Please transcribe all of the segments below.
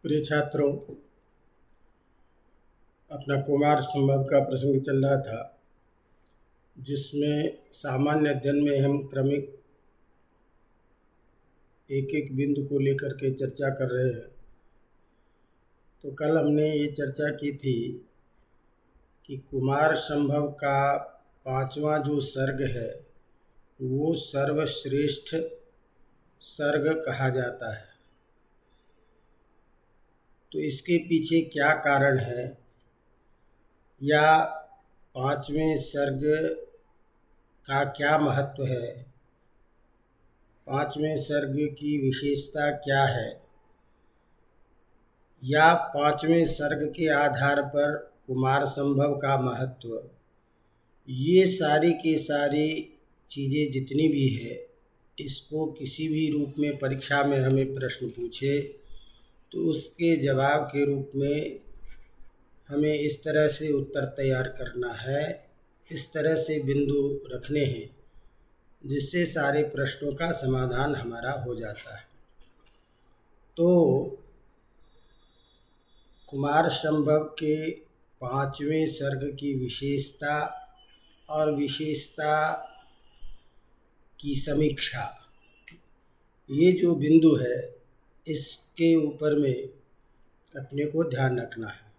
प्रिय छात्रों, अपना कुमार संभव का प्रसंग चल रहा था, जिसमें सामान्य अध्ययन में हम क्रमिक एक एक बिंदु को लेकर के चर्चा कर रहे हैं। तो कल हमने ये चर्चा की थी कि कुमार संभव का पांचवा जो सर्ग है वो सर्वश्रेष्ठ सर्ग कहा जाता है। तो इसके पीछे क्या कारण है, या पांचवें सर्ग का क्या महत्व है, पांचवें सर्ग की विशेषता क्या है, या पांचवें सर्ग के आधार पर कुमार संभव का महत्व, ये सारी की सारी चीज़ें जितनी भी है, इसको किसी भी रूप में परीक्षा में हमें प्रश्न पूछे तो उसके जवाब के रूप में हमें इस तरह से उत्तर तैयार करना है, इस तरह से बिंदु रखने हैं जिससे सारे प्रश्नों का समाधान हमारा हो जाता है। तो कुमार संभव के पांचवें सर्ग की विशेषता और विशेषता की समीक्षा, ये जो बिंदु है इसके ऊपर में अपने को ध्यान रखना है।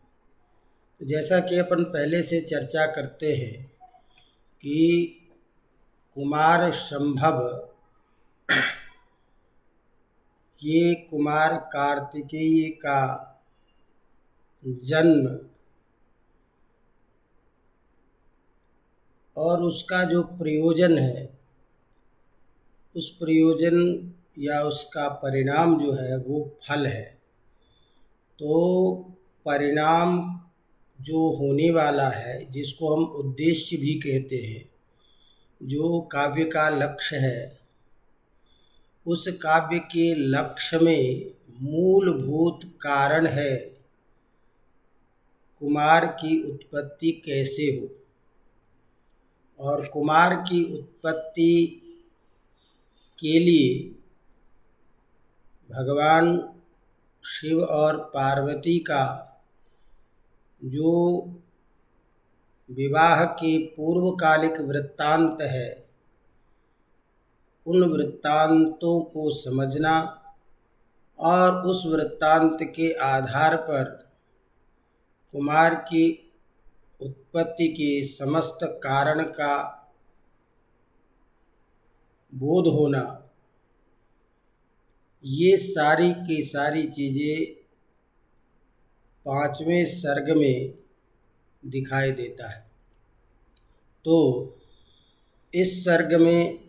तो जैसा कि अपन पहले से चर्चा करते हैं कि कुमार संभव ये कुमार कार्तिकेय का जन्म और उसका जो प्रयोजन है, उस प्रयोजन या उसका परिणाम जो है वो फल है। तो परिणाम जो होने वाला है, जिसको हम उद्देश्य भी कहते हैं, जो काव्य का लक्ष्य है, उस काव्य के लक्ष्य में मूलभूत कारण है कुमार की उत्पत्ति कैसे हो। और कुमार की उत्पत्ति के लिए भगवान शिव और पार्वती का जो विवाह के पूर्वकालिक वृत्तांत है, उन वृत्तांतों को समझना और उस वृत्तांत के आधार पर कुमार की उत्पत्ति के समस्त कारण का बोध होना, ये सारी की सारी चीज़ें पांचवें सर्ग में दिखाई देता है। तो इस सर्ग में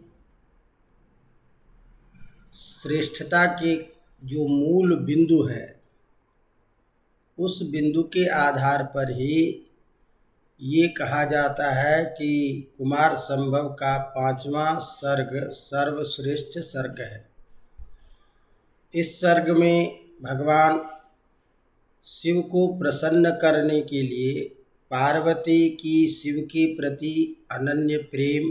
श्रेष्ठता के जो मूल बिंदु है, उस बिंदु के आधार पर ही ये कहा जाता है कि कुमार संभव का पांचवा सर्ग सर्वश्रेष्ठ सर्ग है। इस सर्ग में भगवान शिव को प्रसन्न करने के लिए पार्वती की शिव के प्रति अनन्य प्रेम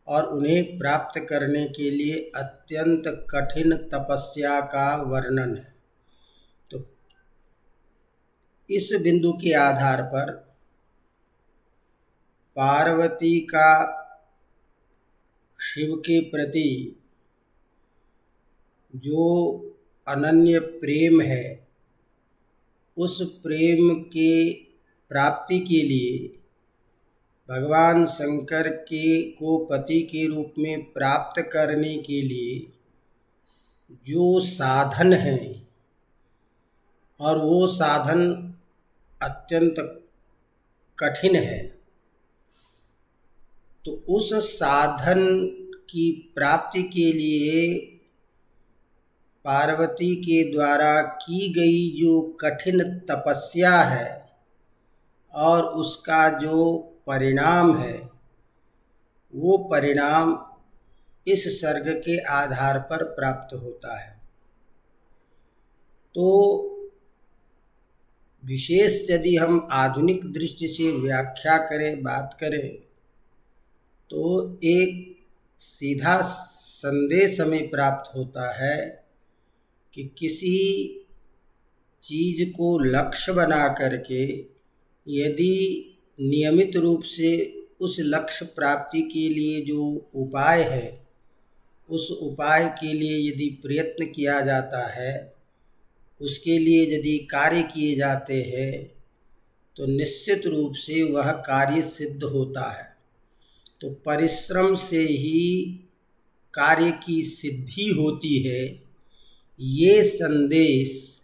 और उन्हें प्राप्त करने के लिए अत्यंत कठिन तपस्या का वर्णन है। तो इस बिंदु के आधार पर पार्वती का शिव के प्रति जो अनन्य प्रेम है, उस प्रेम के प्राप्ति के लिए भगवान शंकर को पति के रूप में प्राप्त करने के लिए जो साधन है, और वो साधन अत्यंत कठिन है, तो उस साधन की प्राप्ति के लिए पार्वती के द्वारा की गई जो कठिन तपस्या है और उसका जो परिणाम है, वो परिणाम इस सर्ग के आधार पर प्राप्त होता है। तो विशेष यदि हम आधुनिक दृष्टि से व्याख्या करें, बात करें, तो एक सीधा संदेश हमें प्राप्त होता है कि किसी चीज को लक्ष्य बना करके यदि नियमित रूप से उस लक्ष्य प्राप्ति के लिए जो उपाय है, उस उपाय के लिए यदि प्रयत्न किया जाता है, उसके लिए यदि कार्य किए जाते हैं, तो निश्चित रूप से वह कार्य सिद्ध होता है। तो परिश्रम से ही कार्य की सिद्धि होती है, ये संदेश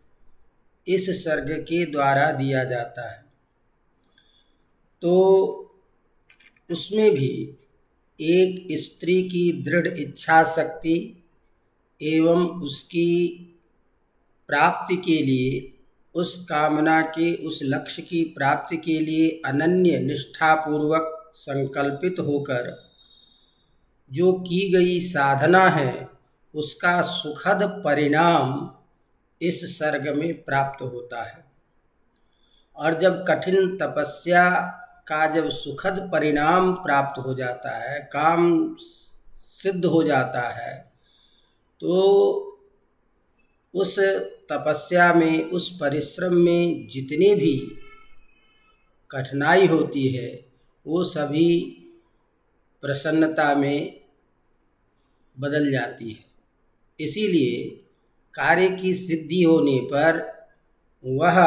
इस सर्ग के द्वारा दिया जाता है। तो उसमें भी एक स्त्री की दृढ़ इच्छा शक्ति एवं उसकी प्राप्ति के लिए, उस कामना के, उस लक्ष्य की प्राप्ति के लिए अनन्य निष्ठापूर्वक संकल्पित होकर जो की गई साधना है, उसका सुखद परिणाम इस सर्ग में प्राप्त होता है। और जब कठिन तपस्या का जब सुखद परिणाम प्राप्त हो जाता है, काम सिद्ध हो जाता है, तो उस तपस्या में, उस परिश्रम में जितनी भी कठिनाई होती है, वो सभी प्रसन्नता में बदल जाती है। इसीलिए कार्य की सिद्धि होने पर वह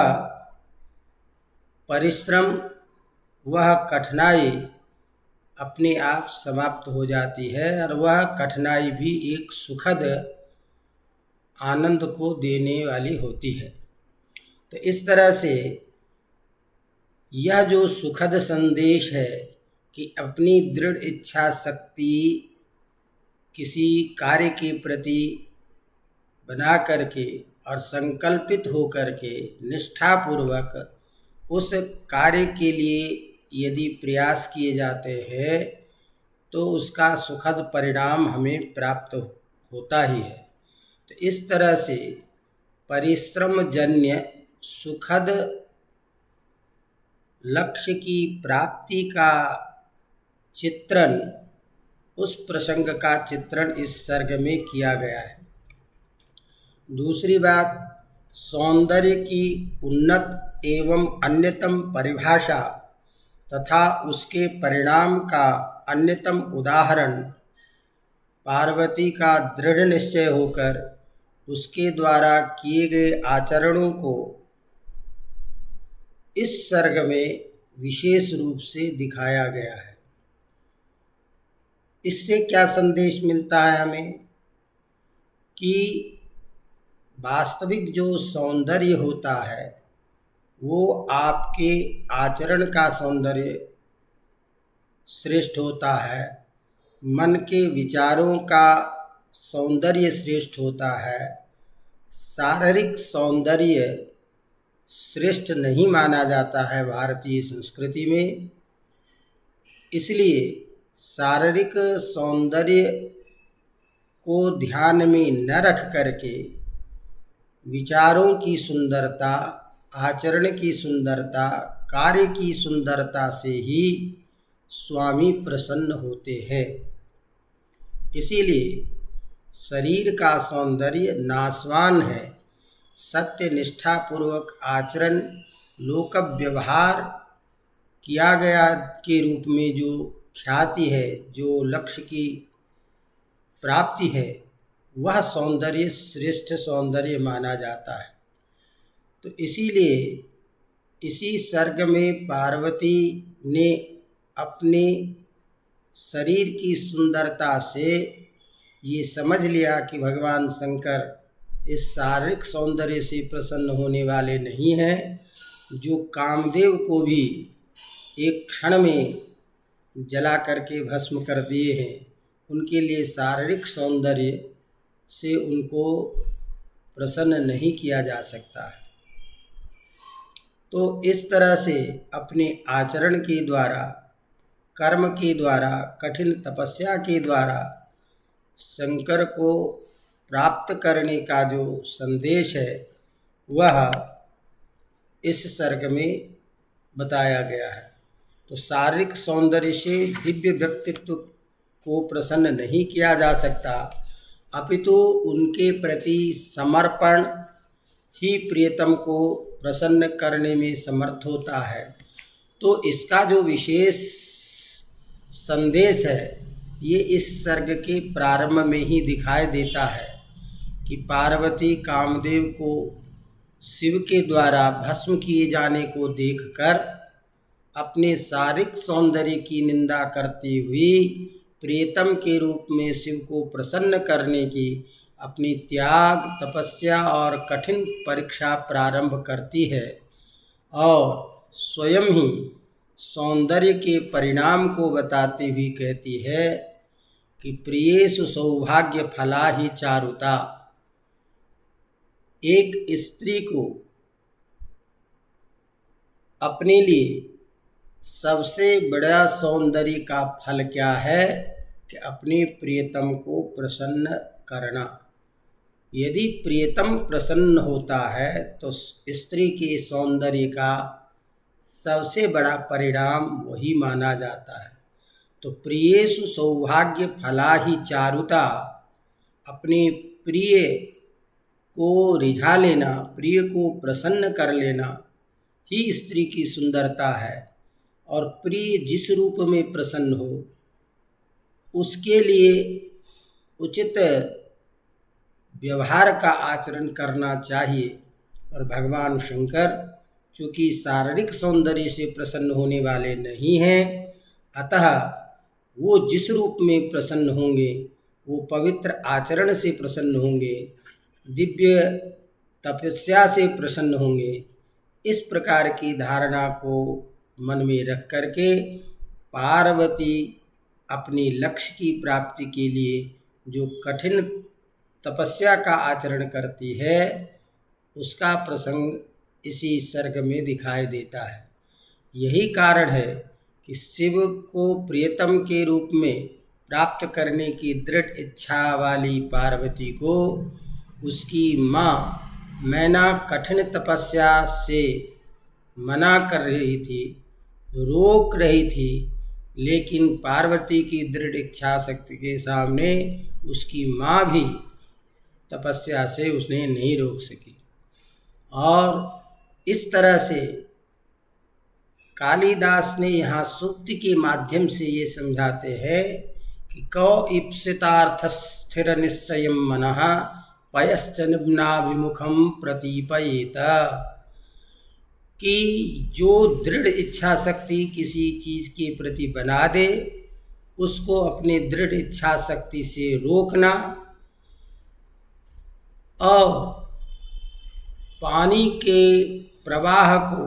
परिश्रम, वह कठिनाई अपने आप समाप्त हो जाती है और वह कठिनाई भी एक सुखद आनंद को देने वाली होती है। तो इस तरह से यह जो सुखद संदेश है कि अपनी दृढ़ इच्छा शक्ति किसी कार्य के प्रति बना करके और संकल्पित हो करके निष्ठापूर्वक उस कार्य के लिए यदि प्रयास किए जाते हैं, तो उसका सुखद परिणाम हमें प्राप्त होता ही है। तो इस तरह से परिश्रम जन्य सुखद लक्ष्य की प्राप्ति का चित्रण, उस प्रसंग का चित्रण इस सर्ग में किया गया है। दूसरी बात, सौंदर्य की उन्नत एवं अन्यतम परिभाषा तथा उसके परिणाम का अन्यतम उदाहरण पार्वती का दृढ़ निश्चय होकर उसके द्वारा किए गए आचरणों को इस सर्ग में विशेष रूप से दिखाया गया है। इससे क्या संदेश मिलता है हमें कि वास्तविक जो सौंदर्य होता है वो आपके आचरण का सौंदर्य श्रेष्ठ होता है, मन के विचारों का सौंदर्य श्रेष्ठ होता है। शारीरिक सौंदर्य श्रेष्ठ नहीं माना जाता है भारतीय संस्कृति में। इसलिए शारीरिक सौंदर्य को ध्यान में न रख करके विचारों की सुंदरता, आचरण की सुंदरता, कार्य की सुंदरता से ही स्वामी प्रसन्न होते हैं। इसीलिए शरीर का सौंदर्य नाशवान है। सत्य निष्ठापूर्वक आचरण, लोक व्यवहार किया गया के रूप में जो ख्याति है, जो लक्ष्य की प्राप्ति है, वह सौंदर्य श्रेष्ठ सौंदर्य माना जाता है। तो इसीलिए इसी सर्ग में पार्वती ने अपने शरीर की सुंदरता से ये समझ लिया कि भगवान शंकर इस शारीरिक सौंदर्य से प्रसन्न होने वाले नहीं हैं, जो कामदेव को भी एक क्षण में जला करके भस्म कर दिए हैं। उनके लिए शारीरिक सौंदर्य से उनको प्रसन्न नहीं किया जा सकता है। तो इस तरह से अपने आचरण के द्वारा, कर्म के द्वारा, कठिन तपस्या के द्वारा शंकर को प्राप्त करने का जो संदेश है वह इस सर्ग में बताया गया है। तो शारीरिक सौंदर्य से दिव्य व्यक्तित्व को प्रसन्न नहीं किया जा सकता, अपितु उनके प्रति समर्पण ही प्रियतम को प्रसन्न करने में समर्थ होता है। तो इसका जो विशेष संदेश है ये इस सर्ग के प्रारंभ में ही दिखाई देता है कि पार्वती कामदेव को शिव के द्वारा भस्म किए जाने को देखकर अपने शारीरिक सौंदर्य की निंदा करती हुई प्रियतम के रूप में शिव को प्रसन्न करने की अपनी त्याग, तपस्या और कठिन परीक्षा प्रारंभ करती है और स्वयं ही सौंदर्य के परिणाम को बताती हुई कहती है कि प्रियेषु सौभाग्य फला ही चारुता। एक स्त्री को अपने लिए सबसे बड़ा सौंदर्य का फल क्या है कि अपने प्रियतम को प्रसन्न करना। यदि प्रियतम प्रसन्न होता है तो स्त्री के सौंदर्य का सबसे बड़ा परिणाम वही माना जाता है। तो प्रियेषु सौभाग्य फला ही चारुता, अपने प्रिय को रिझा लेना, प्रिय को प्रसन्न कर लेना ही स्त्री की सुंदरता है। और प्रिय जिस रूप में प्रसन्न हो उसके लिए उचित व्यवहार का आचरण करना चाहिए। और भगवान शंकर चूँकि शारीरिक सौंदर्य से प्रसन्न होने वाले नहीं हैं, अतः वो जिस रूप में प्रसन्न होंगे वो पवित्र आचरण से प्रसन्न होंगे, दिव्य तपस्या से प्रसन्न होंगे। इस प्रकार की धारणा को मन में रख करके पार्वती अपने लक्ष्य की प्राप्ति के लिए जो कठिन तपस्या का आचरण करती है उसका प्रसंग इसी सर्ग में दिखाई देता है। यही कारण है कि शिव को प्रियतम के रूप में प्राप्त करने की दृढ़ इच्छा वाली पार्वती को उसकी माँ मैना कठिन तपस्या से मना कर रही थी, रोक रही थी, लेकिन पार्वती की दृढ़ इच्छा शक्ति के सामने उसकी माँ भी तपस्या से उसने नहीं रोक सकी। और इस तरह से कालिदास ने यहाँ सूक्ति के माध्यम से ये समझाते हैं कि कौ ईप्सितार्थ स्थिर निश्चयं मनः पयश्च निम्नाभिमुखं प्रतीपयेत, कि जो दृढ़ इच्छा शक्ति किसी चीज़ के प्रति बना दे उसको अपने दृढ़ इच्छा शक्ति से रोकना, और पानी के प्रवाह को,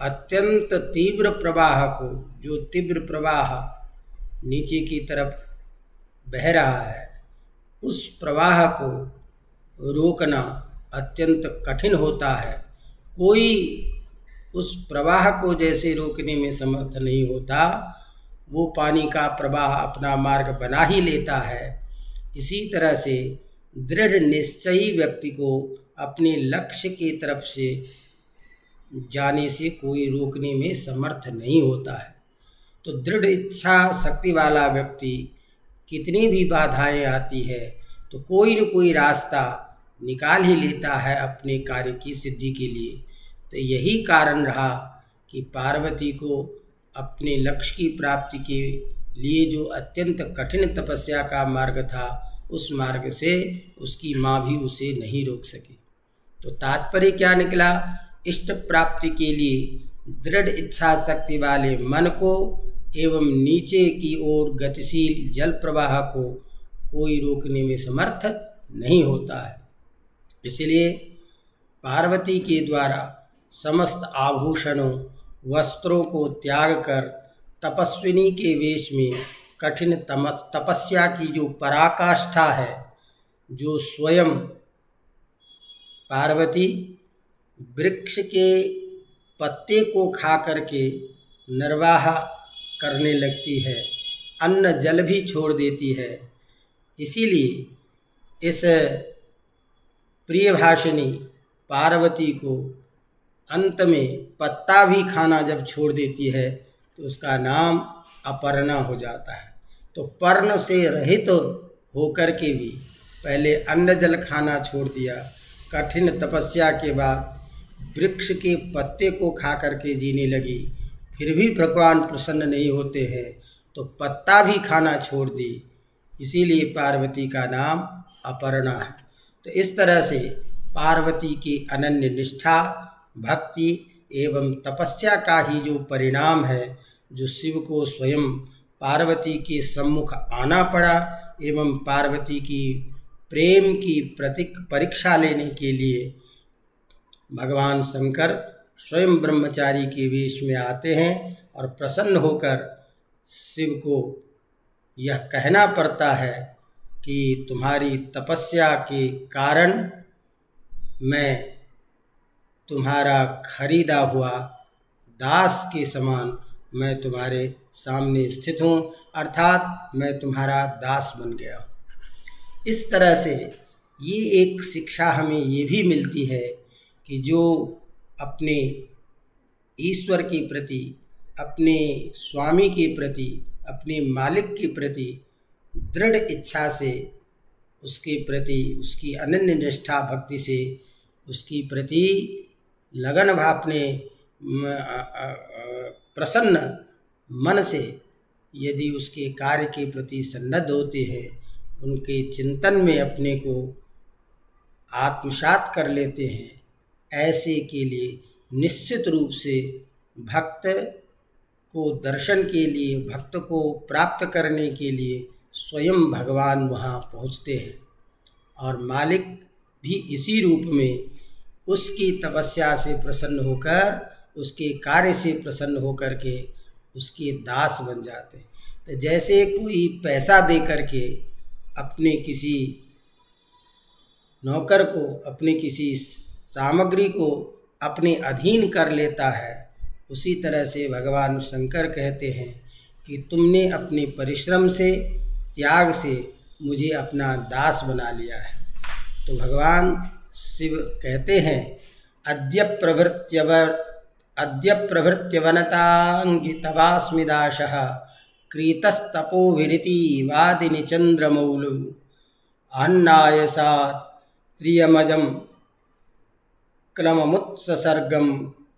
अत्यंत तीव्र प्रवाह को, जो तीव्र प्रवाह नीचे की तरफ बह रहा है उस प्रवाह को रोकना अत्यंत कठिन होता है। कोई उस प्रवाह को जैसे रोकने में समर्थ नहीं होता, वो पानी का प्रवाह अपना मार्ग बना ही लेता है। इसी तरह से दृढ़ निश्चयी व्यक्ति को अपने लक्ष्य की तरफ से जाने से कोई रोकने में समर्थ नहीं होता है। तो दृढ़ इच्छा शक्ति वाला व्यक्ति कितनी भी बाधाएं आती है तो कोई न कोई रास्ता निकाल ही लेता है अपने कार्य की सिद्धि के लिए। तो यही कारण रहा कि पार्वती को अपने लक्ष्य की प्राप्ति के लिए जो अत्यंत कठिन तपस्या का मार्ग था उस मार्ग से उसकी माँ भी उसे नहीं रोक सकी। तो तात्पर्य क्या निकला? इष्ट प्राप्ति के लिए दृढ़ इच्छा शक्ति वाले मन को एवं नीचे की ओर गतिशील जल प्रवाह को कोई रोकने में समर्थ नहीं होता है। इसलिए पार्वती के द्वारा समस्त आभूषणों वस्त्रों को त्याग कर तपस्विनी के वेश में कठिन तपस्या की जो पराकाष्ठा है, जो स्वयं पार्वती वृक्ष के पत्ते को खा करके निर्वाह करने लगती है, अन्न जल भी छोड़ देती है। इसीलिए इस प्रियभाषिनी पार्वती को अंत में पत्ता भी खाना जब छोड़ देती है तो उसका नाम अपर्णा हो जाता है। तो पर्ण से रहित होकर के भी पहले अन्न जल खाना छोड़ दिया, कठिन तपस्या के बाद वृक्ष के पत्ते को खा करके जीने लगी, फिर भी भगवान प्रसन्न नहीं होते हैं तो पत्ता भी खाना छोड़ दी। इसीलिए पार्वती का नाम अपर्णा है। तो इस तरह से पार्वती की अनन्य निष्ठा, भक्ति एवं तपस्या का ही जो परिणाम है, जो शिव को स्वयं पार्वती के सम्मुख आना पड़ा एवं पार्वती की प्रेम की परीक्षा लेने के लिए भगवान शंकर स्वयं ब्रह्मचारी के वेश में आते हैं और प्रसन्न होकर शिव को यह कहना पड़ता है कि तुम्हारी तपस्या के कारण मैं तुम्हारा खरीदा हुआ दास के समान मैं तुम्हारे सामने स्थित हूँ, अर्थात मैं तुम्हारा दास बन गया हूँ। इस तरह से ये एक शिक्षा हमें ये भी मिलती है कि जो अपने ईश्वर के प्रति, अपने स्वामी के प्रति, अपने मालिक के प्रति दृढ़ इच्छा से, उसके प्रति उसकी अनन्य निष्ठा भक्ति से, उसकी प्रति लगन भाव, अपने प्रसन्न मन से यदि उसके कार्य के प्रति सन्नद्ध होते हैं, उनके चिंतन में अपने को आत्मसात कर लेते हैं, ऐसे के लिए निश्चित रूप से भक्त को दर्शन के लिए, भक्त को प्राप्त करने के लिए स्वयं भगवान वहाँ पहुँचते हैं और मालिक भी इसी रूप में उसकी तपस्या से प्रसन्न होकर, उसके कार्य से प्रसन्न होकर के उसके दास बन जाते हैं। तो जैसे कोई पैसा दे करके अपने किसी नौकर को, अपने किसी सामग्री को अपने अधीन कर लेता है, उसी तरह से भगवान शंकर कहते हैं कि तुमने अपने परिश्रम से, त्याग से मुझे अपना दास बना लिया है। तो भगवान शिव कहते हैं अद्य प्रभृत्यवनतांगि तवास्मि दासः क्रीतस्तपोभिरिति वादिनि चंद्रमौलु अन्नायसात् त्रियमजं क्रममुत्सर्गम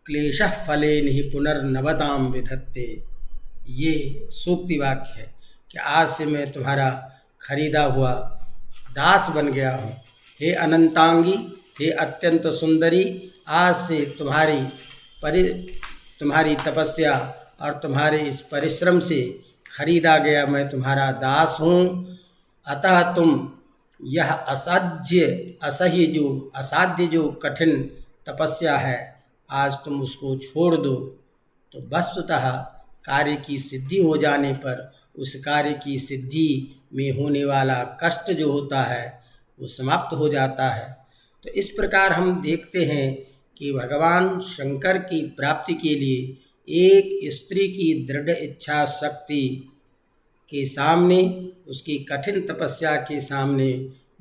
क्लेशः फलेन ही पुनर्नवताम विधत्ते। ये सूक्ति वाक्य है कि आज से मैं तुम्हारा खरीदा हुआ दास बन गया हूँ। हे अनंतांगी, हे अत्यंत सुंदरी, आज से तुम्हारी तपस्या और तुम्हारे इस परिश्रम से खरीदा गया मैं तुम्हारा दास हूँ। अतः तुम यह असाध्य जो कठिन तपस्या है, आज तुम उसको छोड़ दो। तो वस्तुतः कार्य की सिद्धि हो जाने पर उस कार्य की सिद्धि में होने वाला कष्ट जो होता है वो समाप्त हो जाता है। तो इस प्रकार हम देखते हैं कि भगवान शंकर की प्राप्ति के लिए एक स्त्री की दृढ़ इच्छा शक्ति के सामने, उसकी कठिन तपस्या के सामने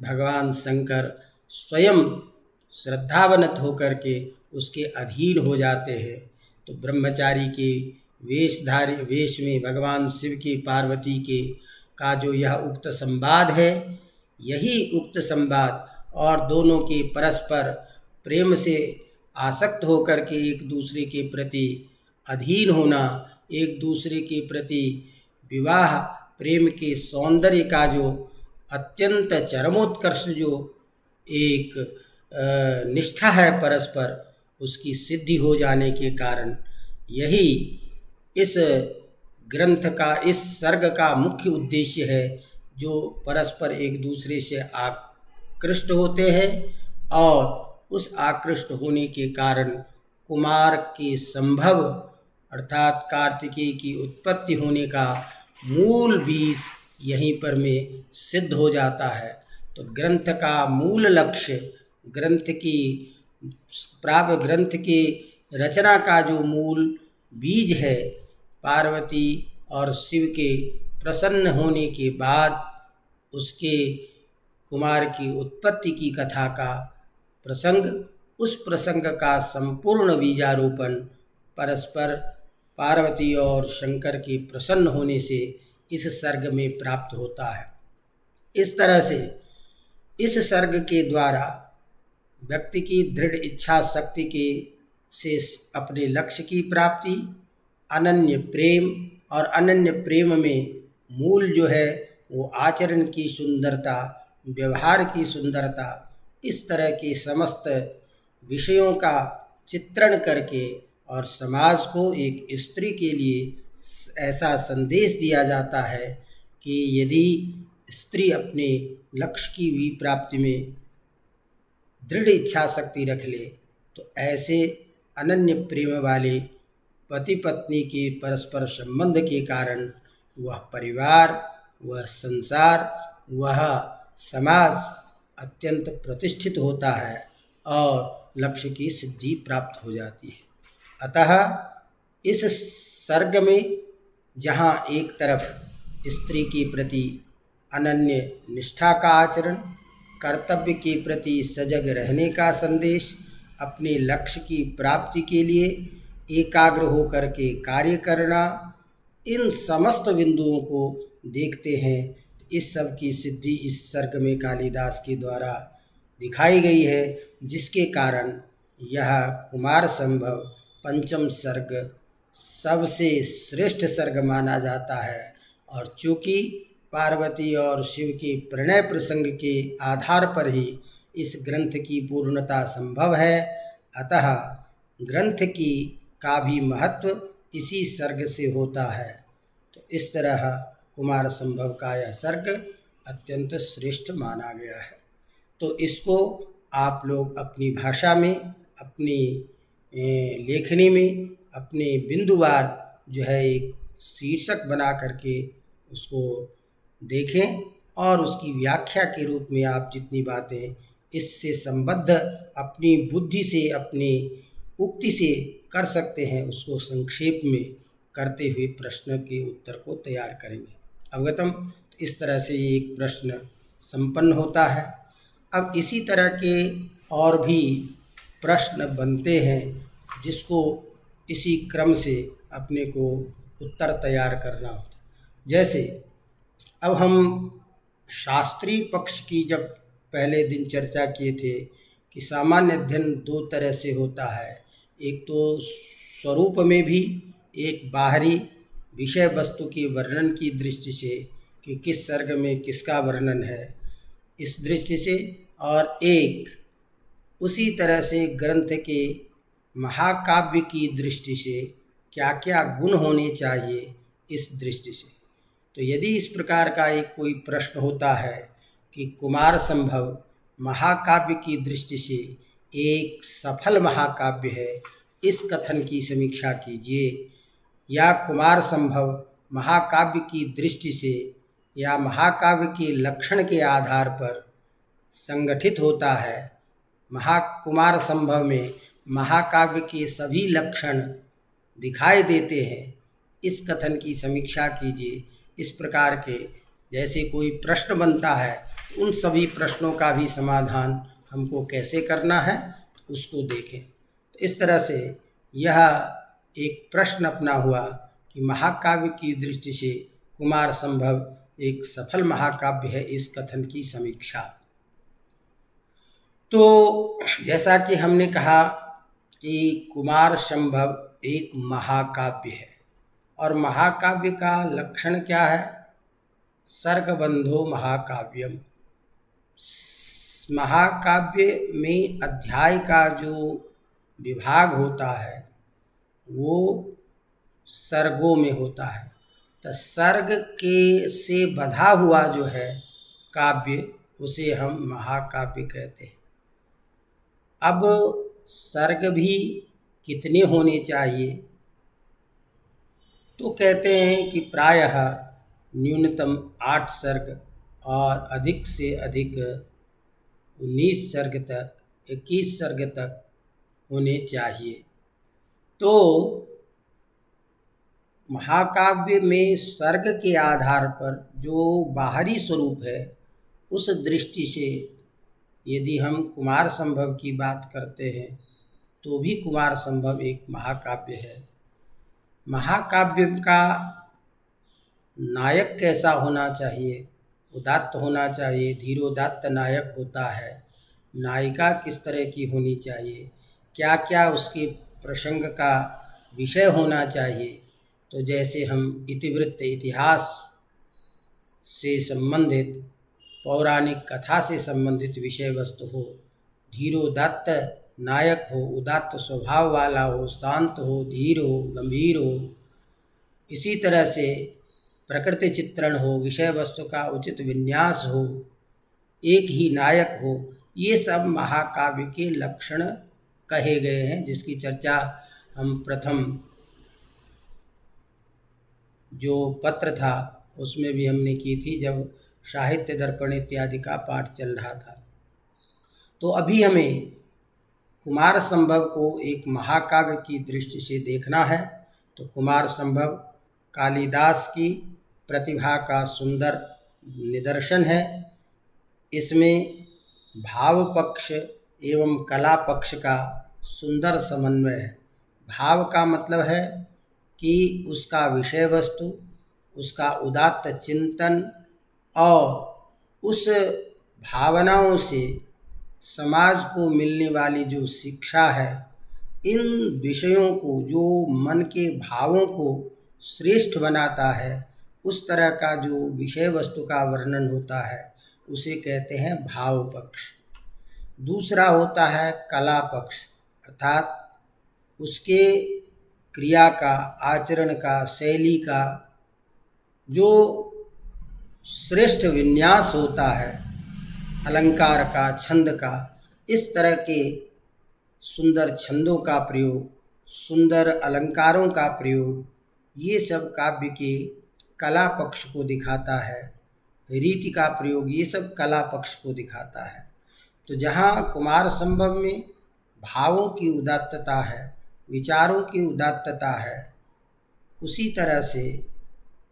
भगवान शंकर स्वयं श्रद्धावनत होकर के उसके अधीन हो जाते हैं। तो ब्रह्मचारी के वेश में भगवान शिव की पार्वती के का जो यह उक्त संवाद है, यही उक्त संवाद और दोनों के परस्पर प्रेम से आसक्त होकर के एक दूसरे के प्रति अधीन होना, एक दूसरे के प्रति विवाह प्रेम के सौंदर्य का जो अत्यंत चरमोत्कर्ष जो एक निष्ठा है परस्पर, उसकी सिद्धि हो जाने के कारण यही इस ग्रंथ का, इस सर्ग का मुख्य उद्देश्य है, जो परस्पर एक दूसरे से आकृष्ट होते हैं और उस आकृष्ट होने के कारण कुमार के संभव अर्थात कार्तिकेय की उत्पत्ति होने का मूल बीज यहीं पर में सिद्ध हो जाता है। तो ग्रंथ का मूल लक्ष्य, ग्रंथ की रचना का जो मूल बीज है, पार्वती और शिव के प्रसन्न होने के बाद उसके कुमार की उत्पत्ति की कथा का प्रसंग, उस प्रसंग का संपूर्ण बीजारोपण परस्पर पार्वती और शंकर के प्रसन्न होने से इस सर्ग में प्राप्त होता है। इस तरह से इस सर्ग के द्वारा व्यक्ति की दृढ़ इच्छा शक्ति के से अपने लक्ष्य की प्राप्ति, अनन्य प्रेम, और अनन्य प्रेम में मूल जो है वो आचरण की सुंदरता, व्यवहार की सुंदरता, इस तरह के समस्त विषयों का चित्रण करके और समाज को एक स्त्री के लिए ऐसा संदेश दिया जाता है कि यदि स्त्री अपने लक्ष्य की भी प्राप्ति में दृढ़ इच्छा शक्ति रख ले तो ऐसे अनन्य प्रेम वाले पति पत्नी के परस्पर संबंध के कारण वह परिवार, वह संसार, वह समाज अत्यंत प्रतिष्ठित होता है और लक्ष्य की सिद्धि प्राप्त हो जाती है। अतः इस सर्ग में जहाँ एक तरफ स्त्री के प्रति अनन्य निष्ठा का आचरण, कर्तव्य के प्रति सजग रहने का संदेश, अपने लक्ष्य की प्राप्ति के लिए एकाग्र होकर के कार्य करना, इन समस्त बिंदुओं को देखते हैं। इस सब की सिद्धि इस सर्ग में कालिदास के द्वारा दिखाई गई है, जिसके कारण यह कुमार संभव पंचम सर्ग सबसे श्रेष्ठ सर्ग माना जाता है। और चूँकि पार्वती और शिव के प्रणय प्रसंग के आधार पर ही इस ग्रंथ की पूर्णता संभव है, अतः ग्रंथ की का भी महत्व इसी सर्ग से होता है। तो इस तरह कुमार संभव का यह सर्ग अत्यंत श्रेष्ठ माना गया है। तो इसको आप लोग अपनी भाषा में, अपनी लेखनी में, अपने बिंदुवार जो है एक शीर्षक बना करके उसको देखें और उसकी व्याख्या के रूप में आप जितनी बातें इससे संबद्ध अपनी बुद्धि से, अपनी उक्ति से कर सकते हैं, उसको संक्षेप में करते हुए प्रश्न के उत्तर को तैयार करेंगे। अवगतम। तो इस तरह से एक प्रश्न संपन्न होता है। अब इसी तरह के और भी प्रश्न बनते हैं जिसको इसी क्रम से अपने को उत्तर तैयार करना होता है। जैसे अब हम शास्त्रीय पक्ष की जब पहले दिन चर्चा किए थे कि सामान्य अध्ययन दो तरह से होता है, एक तो स्वरूप में भी, एक बाहरी विषय वस्तु के वर्णन की दृष्टि से कि किस सर्ग में किसका वर्णन है इस दृष्टि से, और एक उसी तरह से ग्रंथ के महाकाव्य की दृष्टि से क्या क्या गुण होने चाहिए इस दृष्टि से। तो यदि इस प्रकार का एक कोई प्रश्न होता है कि कुमार संभव महाकाव्य की दृष्टि से एक सफल महाकाव्य है, इस कथन की समीक्षा कीजिए, या कुमार संभव महाकाव्य की दृष्टि से या महाकाव्य के लक्षण के आधार पर संगठित होता है, कुमार संभव में महाकाव्य के सभी लक्षण दिखाई देते हैं, इस कथन की समीक्षा कीजिए। इस प्रकार के जैसे कोई प्रश्न बनता है, उन सभी प्रश्नों का भी समाधान हमको कैसे करना है उसको देखें। तो इस तरह से यह एक प्रश्न अपना हुआ कि महाकाव्य की दृष्टि से कुमार संभव एक सफल महाकाव्य है, इस कथन की समीक्षा। तो जैसा कि हमने कहा कि कुमार संभव एक महाकाव्य है, और महाकाव्य का लक्षण क्या है? सर्गबंधो महाकाव्यम। महाकाव्य में अध्याय का जो विभाग होता है वो सर्गों में होता है। तो सर्ग के से बधा हुआ जो है काव्य, उसे हम महाकाव्य कहते हैं। अब सर्ग भी कितने होने चाहिए? तो कहते हैं कि प्रायः न्यूनतम 8 सर्ग और अधिक से अधिक 19 सर्ग तक, 21 सर्ग तक होने चाहिए। तो महाकाव्य में सर्ग के आधार पर जो बाहरी स्वरूप है, उस दृष्टि से यदि हम कुमार संभव की बात करते हैं तो भी कुमार संभव एक महाकाव्य है। महाकाव्य का नायक कैसा होना चाहिए? उदात्त होना चाहिए, धीरोदात्त नायक होता है। नायिका किस तरह की होनी चाहिए, क्या क्या उसके प्रसंग का विषय होना चाहिए। तो जैसे हम इतिवृत्त इतिहास से संबंधित, पौराणिक कथा से संबंधित विषय वस्तु हो, धीरोदात्त नायक हो, उदात्त स्वभाव वाला हो, शांत हो, धीर हो, गंभीर हो, इसी तरह से प्रकृति चित्रण हो, विषय वस्तु का उचित विन्यास हो, एक ही नायक हो, ये सब महाकाव्य के लक्षण कहे गए हैं, जिसकी चर्चा हम प्रथम जो पत्र था उसमें भी हमने की थी, जब साहित्य दर्पण इत्यादि का पाठ चल रहा था। तो अभी हमें कुमार संभव को एक महाकाव्य की दृष्टि से देखना है। तो कुमार संभव कालिदास की प्रतिभा का सुंदर निदर्शन है। इसमें भाव पक्ष एवं कला पक्ष का सुंदर समन्वय है। भाव का मतलब है कि उसका विषय वस्तु, उसका उदात्त चिंतन और उस भावनाओं से समाज को मिलने वाली जो शिक्षा है, इन विषयों को, जो मन के भावों को श्रेष्ठ बनाता है, उस तरह का जो विषय वस्तु का वर्णन होता है उसे कहते हैं भाव पक्ष। दूसरा होता है कला पक्ष, अर्थात उसके क्रिया का, आचरण का, शैली का जो श्रेष्ठ विन्यास होता है, अलंकार का, छंद का, इस तरह के सुंदर छंदों का प्रयोग, सुंदर अलंकारों का प्रयोग, ये सब काव्य के कला पक्ष को दिखाता है। रीति का प्रयोग, ये सब कला पक्ष को दिखाता है। तो जहाँ कुमार संभव में भावों की उदात्तता है, विचारों की उदात्तता है, उसी तरह से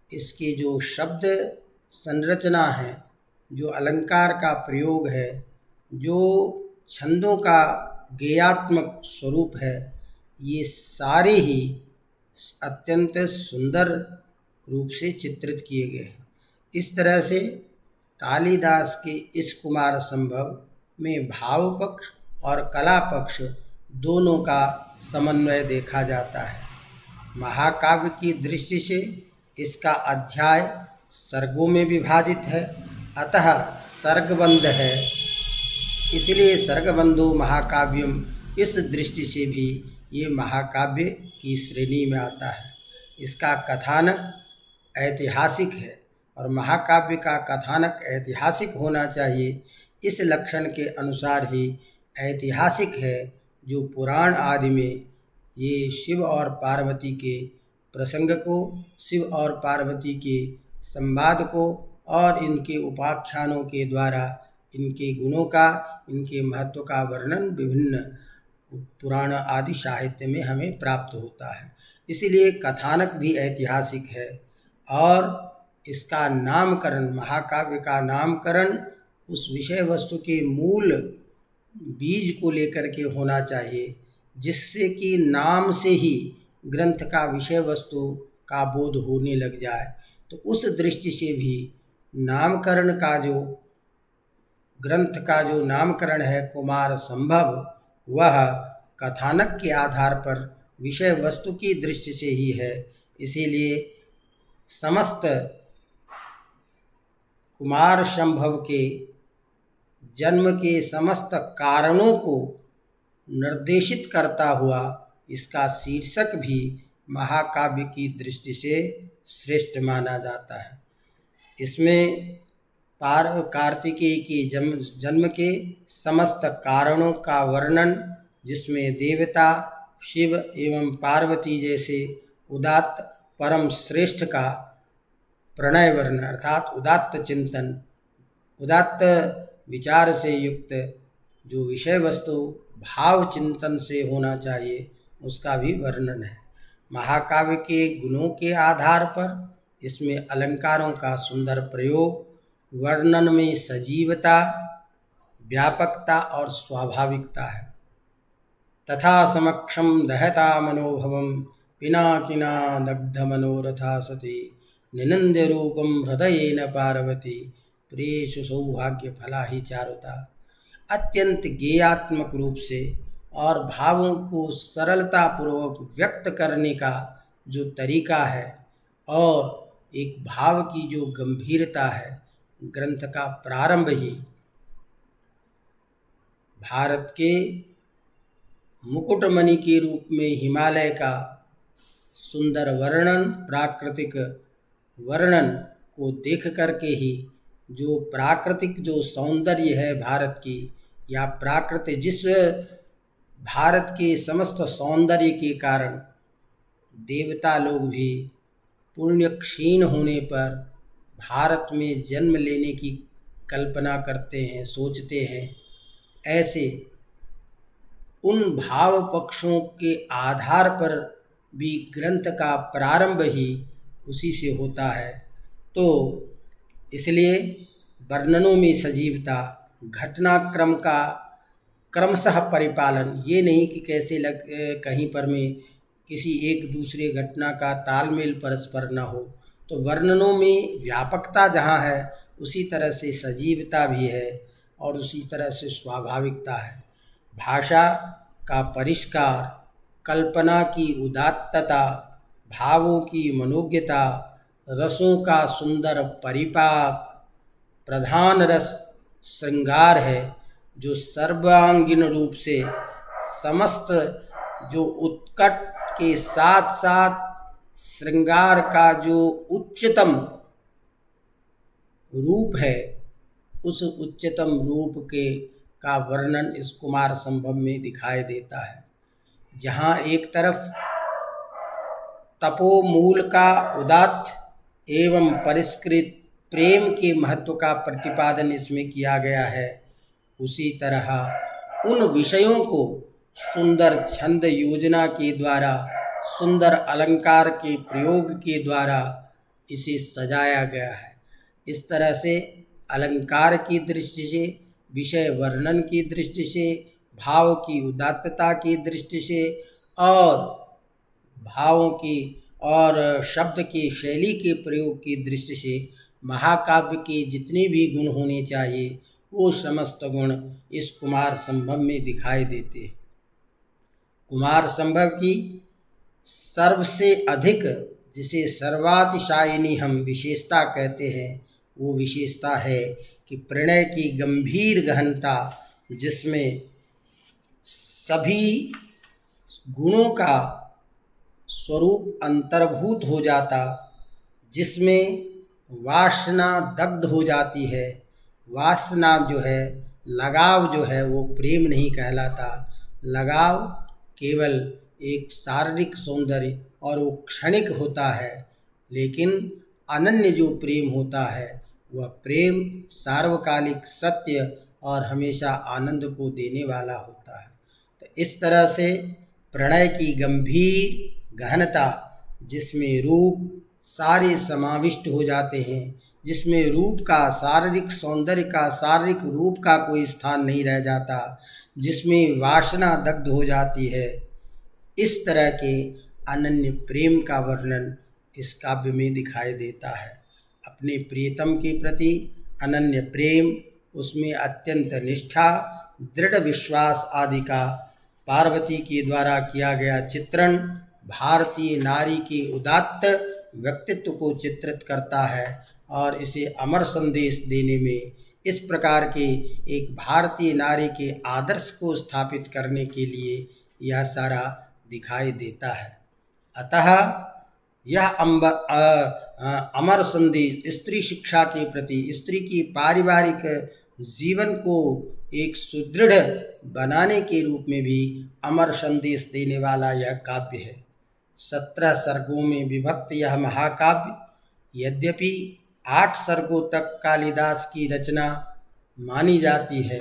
इसके जो शब्द संरचना है, जो अलंकार का प्रयोग है, जो छंदों का गेयात्मक स्वरूप है, ये सारे ही अत्यंत सुंदर रूप से चित्रित किए गए हैं। इस तरह से कालिदास के इस कुमार संभव में भाव पक्ष और कला पक्ष दोनों का समन्वय देखा जाता है। महाकाव्य की दृष्टि से इसका अध्याय सर्गों में विभाजित है, अतः सर्गबंध है, इसलिए सर्गबंधो महाकाव्यम, इस दृष्टि से भी ये महाकाव्य की श्रेणी में आता है। इसका कथानक ऐतिहासिक है और महाकाव्य का कथानक ऐतिहासिक होना चाहिए। इस लक्षण के अनुसार ही ऐतिहासिक है, जो पुराण आदि में ये शिव और पार्वती के प्रसंग को, शिव और पार्वती के संवाद को और इनके उपाख्यानों के द्वारा इनके गुणों का, इनके महत्व का वर्णन विभिन्न पुराण आदि साहित्य में हमें प्राप्त होता है। इसीलिए कथानक भी ऐतिहासिक है और इसका नामकरण, महाकाव्य का नामकरण उस विषय वस्तु के मूल बीज को लेकर के होना चाहिए, जिससे कि नाम से ही ग्रंथ का विषय वस्तु का बोध होने लग जाए। तो उस दृष्टि से भी नामकरण का, जो ग्रंथ का जो नामकरण है कुमार संभव, वह कथानक के आधार पर विषय वस्तु की दृष्टि से ही है। इसीलिए समस्त कुमार संभव के जन्म के समस्त कारणों को निर्देशित करता हुआ इसका शीर्षक भी महाकाव्य की दृष्टि से श्रेष्ठ माना जाता है। इसमें कार्तिकेय के जन्म के समस्त कारणों का वर्णन, जिसमें देवता, शिव एवं पार्वती जैसे उदात्त परम श्रेष्ठ का प्रणय वर्णन, अर्थात उदात्त चिंतन, उदात्त विचार से युक्त जो विषय वस्तु भाव चिंतन से होना चाहिए, उसका भी वर्णन है। महाकाव्य के गुणों के आधार पर इसमें अलंकारों का सुंदर प्रयोग, वर्णन में सजीवता, व्यापकता और स्वाभाविकता है। तथा समक्षम दहता मनोभवम पिनाकिना दग्ध मनोरथा सती निनंद्य रूपम हृदयेन पार्वती प्रेषु सौभाग्य फला ही चारुता। अत्यंत गेयात्मक रूप से और भावों को सरलतापूर्वक व्यक्त करने का जो तरीका है और एक भाव की जो गंभीरता है, ग्रंथ का प्रारंभ ही भारत के मुकुटमणि के रूप में हिमालय का सुंदर वर्णन, प्राकृतिक वर्णन को देख करके ही जो प्राकृतिक जो सौंदर्य है भारत की, या प्राकृतिक जिस भारत के समस्त सौंदर्य के कारण देवता लोग भी पुण्य क्षीण होने पर भारत में जन्म लेने की कल्पना करते हैं, सोचते हैं, ऐसे उन भाव पक्षों के आधार पर भी ग्रंथ का प्रारंभ ही उसी से होता है। तो इसलिए वर्णनों में सजीवता, घटनाक्रम का क्रमशः परिपालन, ये नहीं कि कैसे कहीं पर में किसी एक दूसरे घटना का तालमेल परस्पर न हो। तो वर्णनों में व्यापकता जहाँ है, उसी तरह से सजीवता भी है और उसी तरह से स्वाभाविकता है। भाषा का परिष्कार, कल्पना की उदात्तता, भावों की मनोज्ञता, रसों का सुंदर परिपाक, प्रधान रस श्रृंगार है जो सर्वांगीण रूप से समस्त जो उत्कट के साथ साथ श्रृंगार का जो उच्चतम रूप है, उस उच्चतम रूप के का वर्णन इस कुमार संभव में दिखाई देता है। जहाँ एक तरफ तपोमूल का उदात्त एवं परिष्कृत प्रेम के महत्व का प्रतिपादन इसमें किया गया है, उसी तरह उन विषयों को सुंदर छंद योजना के द्वारा, सुंदर अलंकार के प्रयोग के द्वारा इसे सजाया गया है। इस तरह से अलंकार की दृष्टि से, विषय वर्णन की दृष्टि से, भाव की उदात्तता की दृष्टि से और भावों की और शब्द की शैली के प्रयोग की दृष्टि से महाकाव्य के जितने भी गुण होने चाहिए, वो समस्त गुण इस कुमार संभव में दिखाई देते हैं। कुमार संभव की सर्वसे अधिक, जिसे सर्वातिशायिनी हम विशेषता कहते हैं, वो विशेषता है कि प्रणय की गंभीर गहनता, जिसमें सभी गुणों का स्वरूप अंतर्भूत हो जाता, जिसमें वासना दग्ध हो जाती है। वासना जो है, लगाव जो है, वो प्रेम नहीं कहलाता। लगाव केवल एक शारीरिक सौंदर्य और वो क्षणिक होता है, लेकिन अनन्य जो प्रेम होता है, वह प्रेम सार्वकालिक, सत्य और हमेशा आनंद को देने वाला होता है। तो इस तरह से प्रणय की गंभीर गहनता, जिसमें रूप सारे समाविष्ट हो जाते हैं, जिसमें रूप का, शारीरिक सौंदर्य का, शारीरिक रूप का कोई स्थान नहीं रह जाता, जिसमें वासना दग्ध हो जाती है, इस तरह के अनन्य प्रेम का वर्णन इस काव्य में दिखाई देता है। अपने प्रियतम के प्रति अनन्य प्रेम, उसमें अत्यंत निष्ठा, दृढ़ विश्वास आदि का पार्वती के द्वारा किया गया चित्रण भारतीय नारी के उदात्त व्यक्तित्व को चित्रित करता है और इसे अमर संदेश देने में, इस प्रकार के एक भारतीय नारी के आदर्श को स्थापित करने के लिए यह सारा दिखाई देता है। अतः यह अमर संदेश स्त्री शिक्षा के प्रति, स्त्री की पारिवारिक जीवन को एक सुदृढ़ बनाने के रूप में भी अमर संदेश देने वाला यह काव्य है। 17 सर्गों में विभक्त यह महाकाव्य, यद्यपि 8 सर्गों तक कालिदास की रचना मानी जाती है,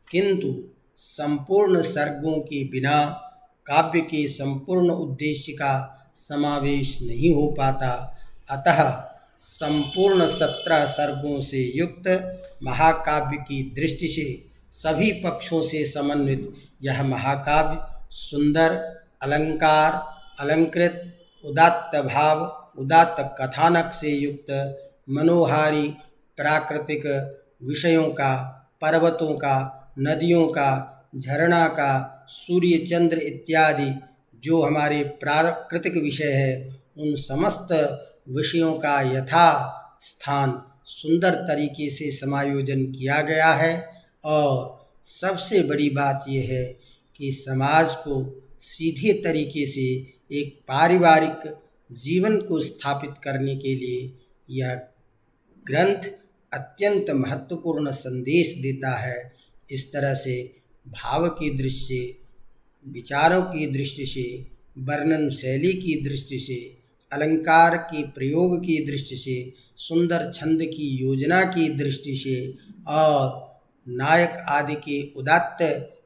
किंतु संपूर्ण सर्गों के बिना काव्य के संपूर्ण उद्देश्य का समावेश नहीं हो पाता। अतः संपूर्ण 17 सर्गों से युक्त महाकाव्य की दृष्टि से सभी पक्षों से समन्वित यह महाकाव्य सुंदर, अलंकार, अलंकृत, उदात्त भाव, उदात्त कथानक से युक्त, मनोहारी प्राकृतिक विषयों का, पर्वतों का, नदियों का, झरना का, सूर्य चंद्र इत्यादि जो हमारे प्राकृतिक विषय है, उन समस्त विषयों का यथा स्थान सुंदर तरीके से समायोजन किया गया है। और सबसे बड़ी बात यह है कि समाज को सीधे तरीके से एक पारिवारिक जीवन को स्थापित करने के लिए यह ग्रंथ अत्यंत महत्वपूर्ण संदेश देता है। इस तरह से भाव की दृष्टि से, विचारों की दृष्टि से, वर्णन शैली की दृष्टि से, अलंकार के प्रयोग की दृष्टि से, सुंदर छंद की योजना की दृष्टि से और नायक आदि के उदात्त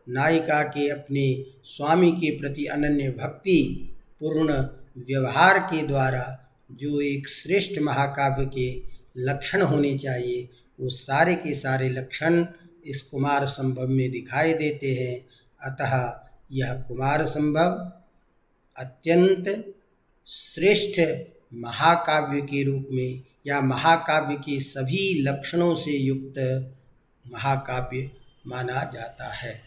नायिका के अपने स्वामी के प्रति अनन्य भक्ति पूर्ण व्यवहार के द्वारा जो एक श्रेष्ठ महाकाव्य के लक्षण होने चाहिए, वो सारे के सारे लक्षण इस कुमार संभव में दिखाई देते हैं। अतः यह कुमार संभव अत्यंत श्रेष्ठ महाकाव्य के रूप में या महाकाव्य के सभी लक्षणों से युक्त महाकाव्य माना जाता है।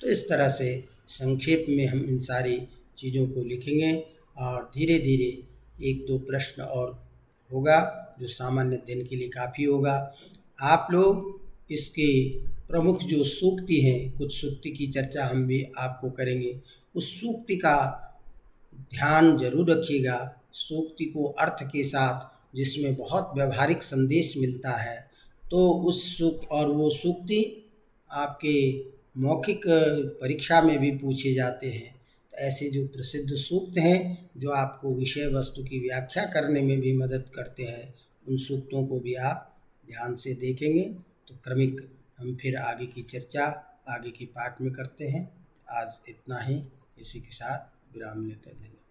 तो इस तरह से संक्षेप में हम इन सारी चीज़ों को लिखेंगे और धीरे धीरे एक दो प्रश्न और होगा जो सामान्य दिन के लिए काफ़ी होगा। आप लोग इसके प्रमुख जो सूक्ति हैं, कुछ सूक्ति की चर्चा हम भी आपको करेंगे, उस सूक्ति का ध्यान जरूर रखिएगा। सूक्ति को अर्थ के साथ जिसमें बहुत व्यवहारिक संदेश मिलता है, तो उस सूक्त और वो सूक्ति आपके मौखिक परीक्षा में भी पूछे जाते हैं। तो ऐसे जो प्रसिद्ध सूक्त हैं जो आपको विषय वस्तु की व्याख्या करने में भी मदद करते हैं, उन सूक्तों को भी आप ध्यान से देखेंगे तो क्रमिक हम फिर आगे की चर्चा आगे के पाठ में करते हैं। आज इतना ही, इसी के साथ विराम लेते हैं।